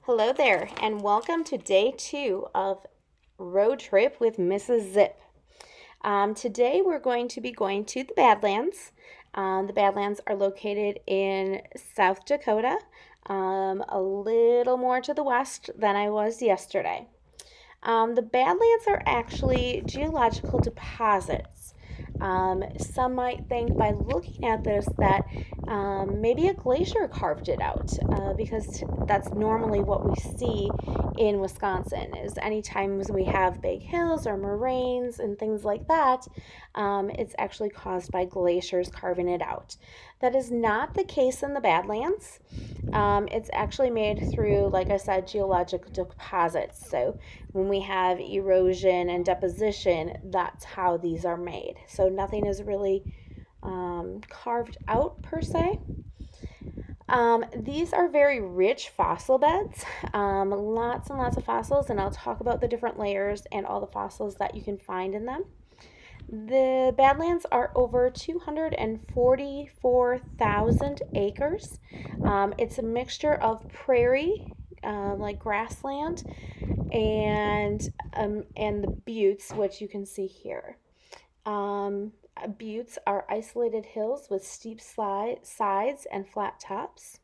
Hello there, and welcome to day 2 of Road Trip with Mrs. Zip. Today we're going to be going to the Badlands. The Badlands are located in South Dakota, a little more to the west than I was yesterday. The Badlands are actually geological deposits. Some might think by looking at this that maybe a glacier carved it out because that's normally what we see in Wisconsin is anytime we have big hills or moraines and things like that, it's actually caused by glaciers carving it out. That is not the case in the Badlands. It's actually made through, like I said, geologic deposits. So when we have erosion and deposition, that's how these are made. So nothing is really carved out per se. These are very rich fossil beds, lots and lots of fossils, and I'll talk about the different layers and all the fossils that you can find in them. The Badlands are over 244,000 acres. It's a mixture of prairie, like grassland, and the buttes, which you can see here. Buttes are isolated hills with steep sides and flat tops.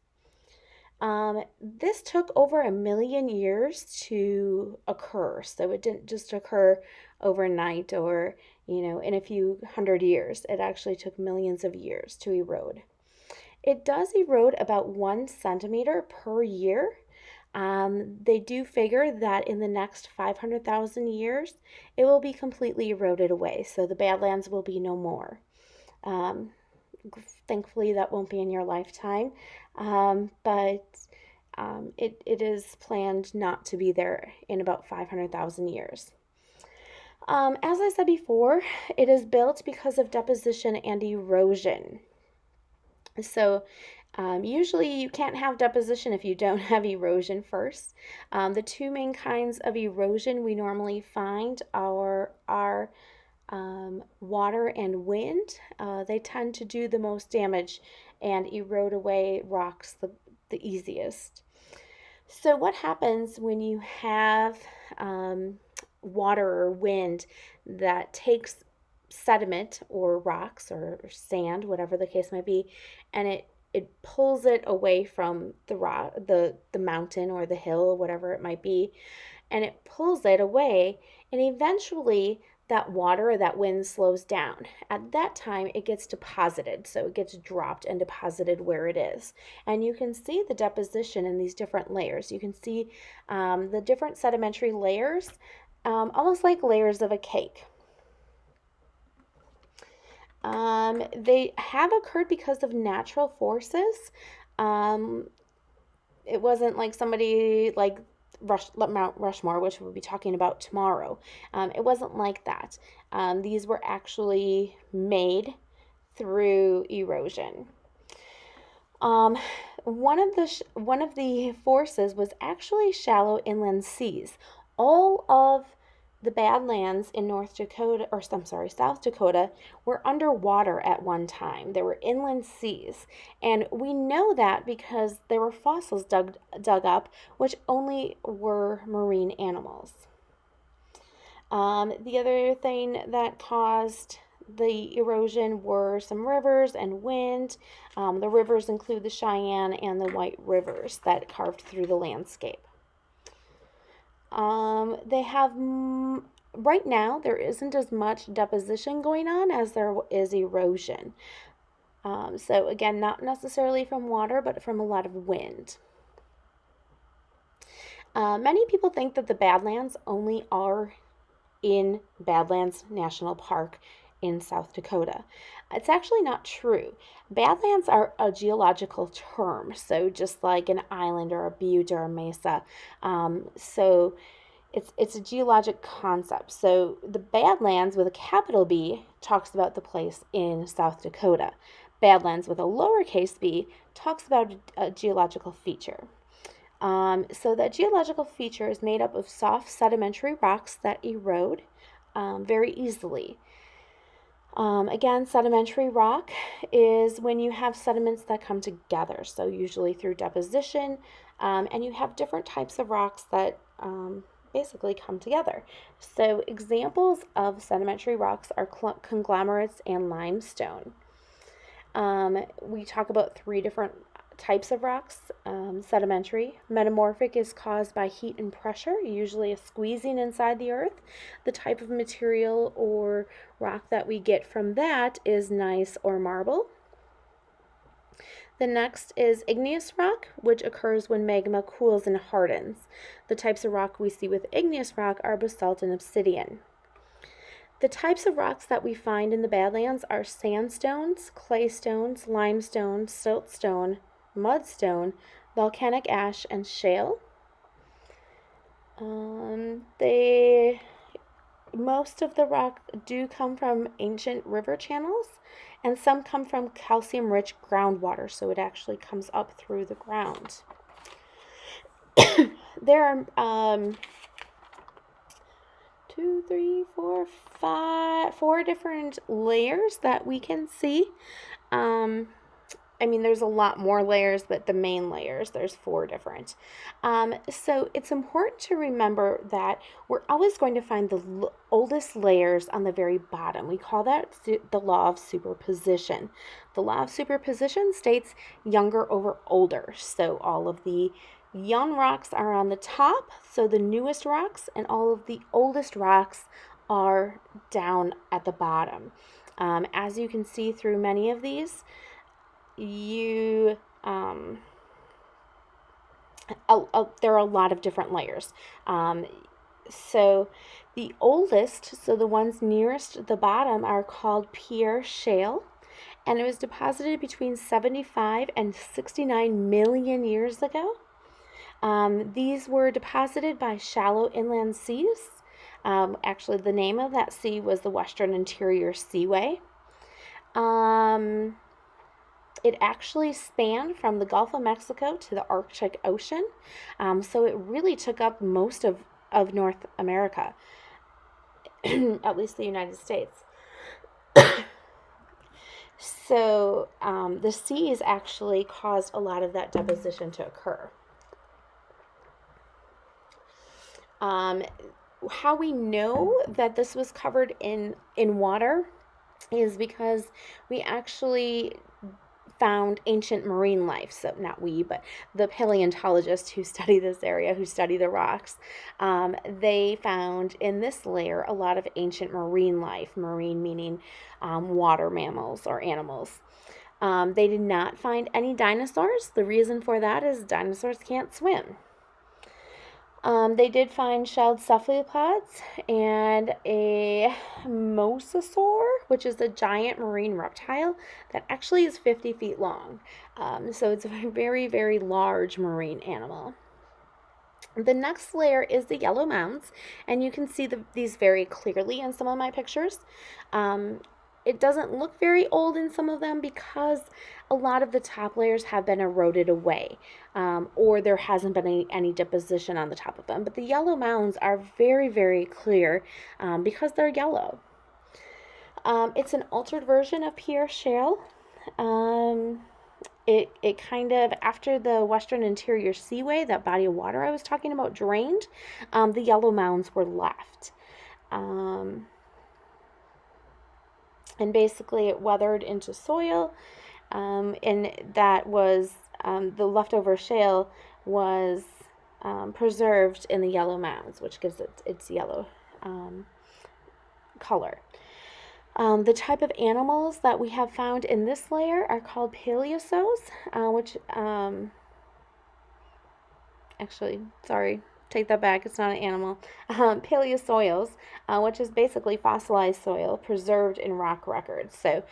This took over 1,000,000 years to occur, so it didn't just occur overnight or in a few hundred years. It actually took millions of years to erode. It does erode about 1 centimeter per year. They do figure that in the next 500,000 years, it will be completely eroded away, so the Badlands will be no more. Um, Thankfully, that won't be in your lifetime, but it is planned not to be there in about 500,000 years. As I said before, it is built because of deposition and erosion. So usually you can't have deposition if you don't have erosion first. The two main kinds of erosion we normally find are water and wind. They tend to do the most damage and erode away rocks the easiest. So what happens when you have water or wind that takes sediment or rocks or sand, whatever the case might be, and it pulls it away from the rock, the mountain or the hill, whatever it might be, and it pulls it away, and eventually that water or that wind slows down. At that time, it gets deposited, so it gets dropped and deposited where it is. And you can see the deposition in these different layers. You can see the different sedimentary layers, almost like layers of a cake. They have occurred because of natural forces. It wasn't like somebody like Mount Rushmore, which we'll be talking about tomorrow. It wasn't like that. These were actually made through erosion. One of the forces was actually shallow inland seas. All of the Badlands in South Dakota were underwater at one time. There were inland seas, and we know that because there were fossils dug up, which only were marine animals. The other thing that caused the erosion were some rivers and wind. The rivers include the Cheyenne and the White Rivers that carved through the landscape. They have, right now, there isn't as much deposition going on as there is erosion. So again, not necessarily from water, but from a lot of wind. Many people think that the Badlands only are in Badlands National Park in South Dakota. It's actually not true. Badlands are a geological term, so just like an island or a butte or a mesa. So it's a geologic concept. So the Badlands with a capital B talks about the place in South Dakota. Badlands with a lowercase b talks about a geological feature. So that geological feature is made up of soft sedimentary rocks that erode very easily. Again, sedimentary rock is when you have sediments that come together, so usually through deposition And you have different types of rocks that basically come together. So examples of sedimentary rocks are conglomerates and limestone. We talk about three different types of rocks. Sedimentary. Metamorphic is caused by heat and pressure, usually a squeezing inside the earth. The type of material or rock that we get from that is gneiss or marble. The next is igneous rock, which occurs when magma cools and hardens. The types of rock we see with igneous rock are basalt and obsidian. The types of rocks that we find in the Badlands are sandstones, claystones, limestone, siltstone, mudstone, volcanic ash, and shale. Most of the rock do come from ancient river channels, and some come from calcium-rich groundwater, so it actually comes up through the ground. There are 4 different layers that we can see. There's a lot more layers, but the main layers, there's 4 different. So it's important to remember that we're always going to find the oldest layers on the very bottom. We call that the law of superposition. The law of superposition states younger over older. So all of the young rocks are on the top, so the newest rocks, and all of the oldest rocks are down at the bottom. As you can see through many of these, there are a lot of different layers. So the oldest, so the ones nearest the bottom, are called Pierre Shale, and it was deposited between 75 and 69 million years ago. These were deposited by shallow inland seas. Actually, the name of that sea was the Western Interior Seaway. It actually spanned from the Gulf of Mexico to the Arctic Ocean, so it really took up most of North America, at least the United States. So the seas actually caused a lot of that deposition to occur. How we know that this was covered in water is because we actually found ancient marine life. So not we, but the paleontologists who study this area, who study the rocks, they found in this layer a lot of ancient marine life, marine meaning water mammals or animals. They did not find any dinosaurs. The reason for that is dinosaurs can't swim. They did find shelled cephalopods and a mosasaur, which is a giant marine reptile that actually is 50 feet long. So it's a very, very large marine animal. The next layer is the yellow mounds, and you can see these very clearly in some of my pictures. It doesn't look very old in some of them because a lot of the top layers have been eroded away, or there hasn't been any deposition on the top of them. But the yellow mounds are very, very clear because they're yellow. It's an altered version of Pierre Shale. It kind of, after the Western Interior Seaway, that body of water I was talking about, drained, the yellow mounds were left. And basically it weathered into soil, and that was, the leftover shale was preserved in the yellow mounds, which gives it its yellow color. The type of animals that we have found in this layer are called paleozoes, which, actually, sorry, take that back, it's not an animal. Paleosoils, which is basically fossilized soil preserved in rock records. So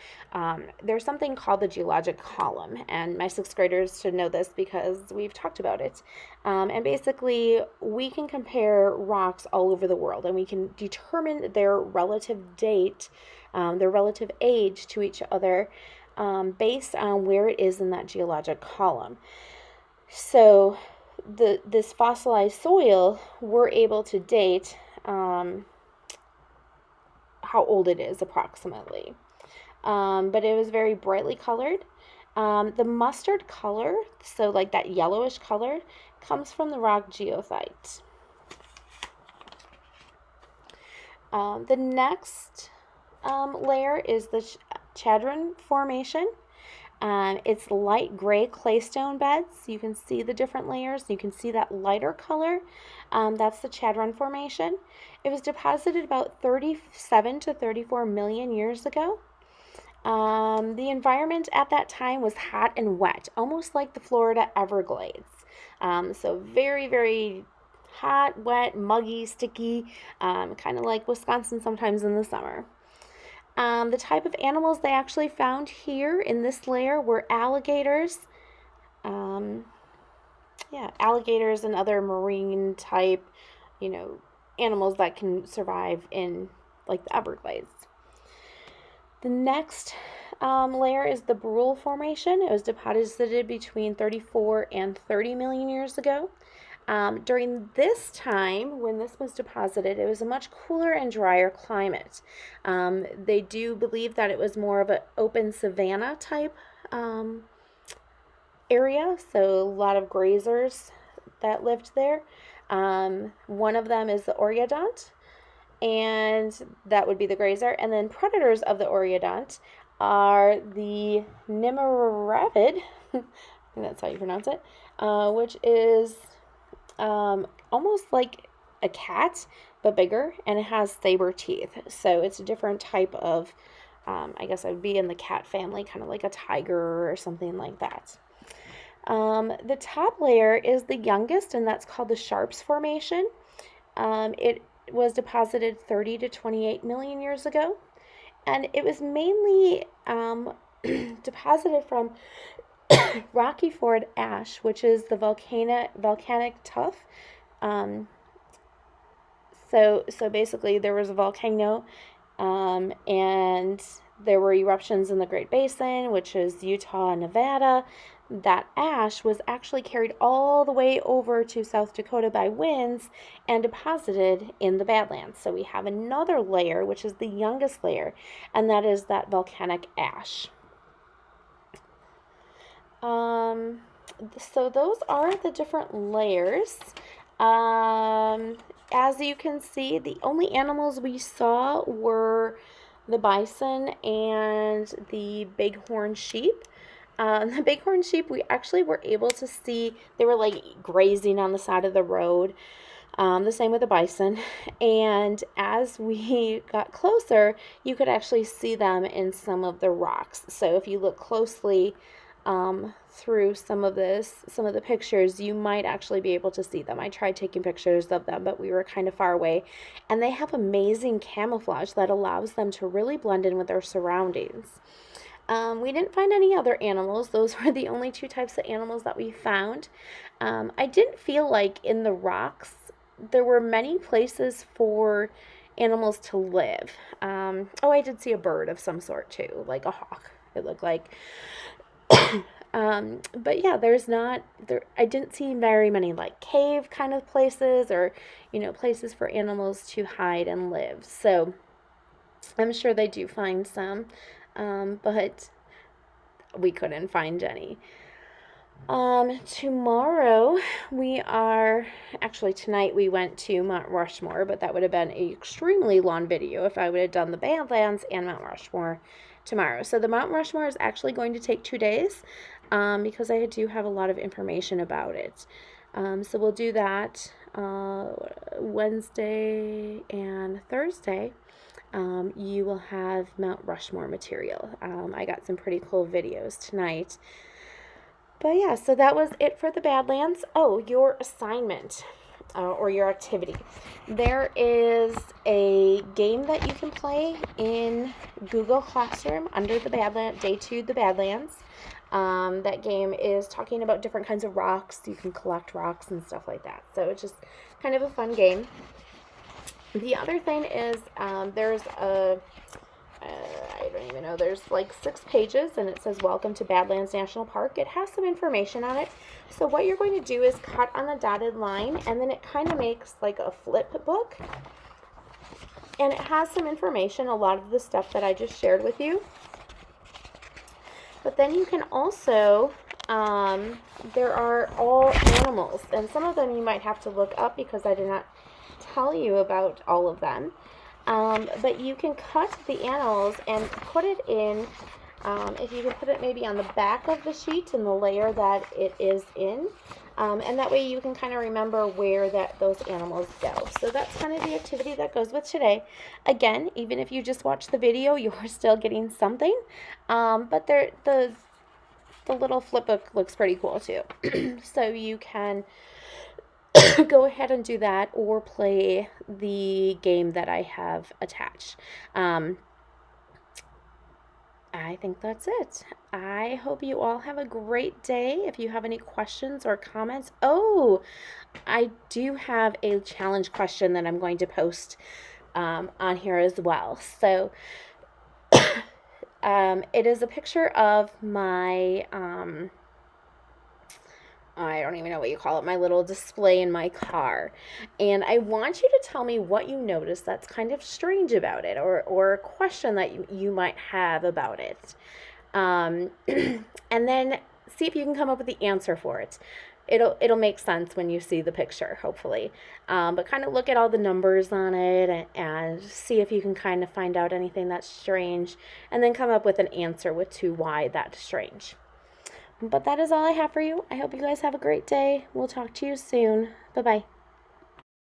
there's something called the geologic column, and my 6th graders should know this because we've talked about it. And basically, we can compare rocks all over the world, and we can determine their relative date, their relative age to each other based on where it is in that geologic column. So this fossilized soil, we're able to date how old it is approximately. But it was very brightly colored. The mustard color, so like that yellowish color, comes from the rock geothite. The next layer is the Chadron Formation. It's light gray claystone beds. You can see the different layers. You can see that lighter color. That's the Chadron Formation. It was deposited about 37 to 34 million years ago. The environment at that time was hot and wet, almost like the Florida Everglades. So very, very hot, wet, muggy, sticky, kind of like Wisconsin sometimes in the summer. The type of animals they actually found here in this layer were alligators. Alligators and other marine type, animals that can survive in like the Everglades. The next layer is the Brule Formation. It was deposited between 34 and 30 million years ago. During this time, when this was deposited, it was a much cooler and drier climate. They do believe that it was more of an open savanna type area, so a lot of grazers that lived there. One of them is the Oreodont, and that would be the grazer. And then predators of the Oreodont are the Nimaravid, I think that's how you pronounce it, which is almost like a cat, but bigger, and it has saber teeth. So it's a different type of, I guess I would be in the cat family, kind of like a tiger or something like that. The top layer is the youngest, and that's called the Sharps Formation. It was deposited 30 to 28 million years ago, and it was mainly deposited from Rocky Ford ash, which is the volcanic tuff. So basically there was a volcano, and there were eruptions in the Great Basin, which is Utah and Nevada. That ash was actually carried all the way over to South Dakota by winds and deposited in the Badlands. So we have another layer, which is the youngest layer, and that is that volcanic ash. So those are the different layers. As you can see, the only animals we saw were the bison and the bighorn sheep. The bighorn sheep, we actually were able to see, they were like grazing on the side of the road. The same with the bison. And as we got closer, you could actually see them in some of the rocks. So if you look closely through some of the pictures, you might actually be able to see them. I tried taking pictures of them, but we were kind of far away. And they have amazing camouflage that allows them to really blend in with their surroundings. We didn't find any other animals. Those were the only two types of animals that we found. I didn't feel like in the rocks there were many places for animals to live. I did see a bird of some sort too, like a hawk, it looked like. But yeah, I didn't see very many like cave kind of places or, places for animals to hide and live. So I'm sure they do find some, but we couldn't find any. Tomorrow tonight we went to Mount Rushmore, but that would have been an extremely long video if I would have done the Badlands and Mount Rushmore tomorrow. So the Mount Rushmore is actually going to take 2 days, because I do have a lot of information about it. So we'll do that Wednesday and Thursday. You will have Mount Rushmore material. I got some pretty cool videos tonight. But yeah, so that was it for the Badlands. Oh, your assignment or your activity. There is a game that you can play in Google Classroom under the Badlands, Day 2, the Badlands. That game is talking about different kinds of rocks. You can collect rocks and stuff like that. So it's just kind of a fun game. The other thing is there's I don't even know, there's like 6 pages and it says Welcome to Badlands National Park. It has some information on it. So what you're going to do is cut on the dotted line, and then it kind of makes like a flip book. And it has some information, a lot of the stuff that I just shared with you. But then you can also there are all animals, and some of them you might have to look up because I did not tell you about all of them. But you can cut the animals and put it in, if you can put it maybe on the back of the sheet in the layer that it is in. And that way you can kind of remember where those animals go. So that's kind of the activity that goes with today. Again, even if you just watch the video, you're still getting something. But the little flip book looks pretty cool too. So you can go ahead and do that or play the game that I have attached. I think that's it. I hope you all have a great day. If you have any questions or comments, I do have a challenge question that I'm going to post on here as well. So it is a picture of my I don't even know what you call it, my little display in my car. And I want you to tell me what you notice that's kind of strange about it, or a question that you might have about it. And then see if you can come up with the answer for it. It'll make sense when you see the picture, hopefully. But kind of look at all the numbers on it and see if you can kind of find out anything that's strange, and then come up with an answer to why that's strange. But that is all I have for you. I hope you guys have a great day. We'll talk to you soon. Bye-bye.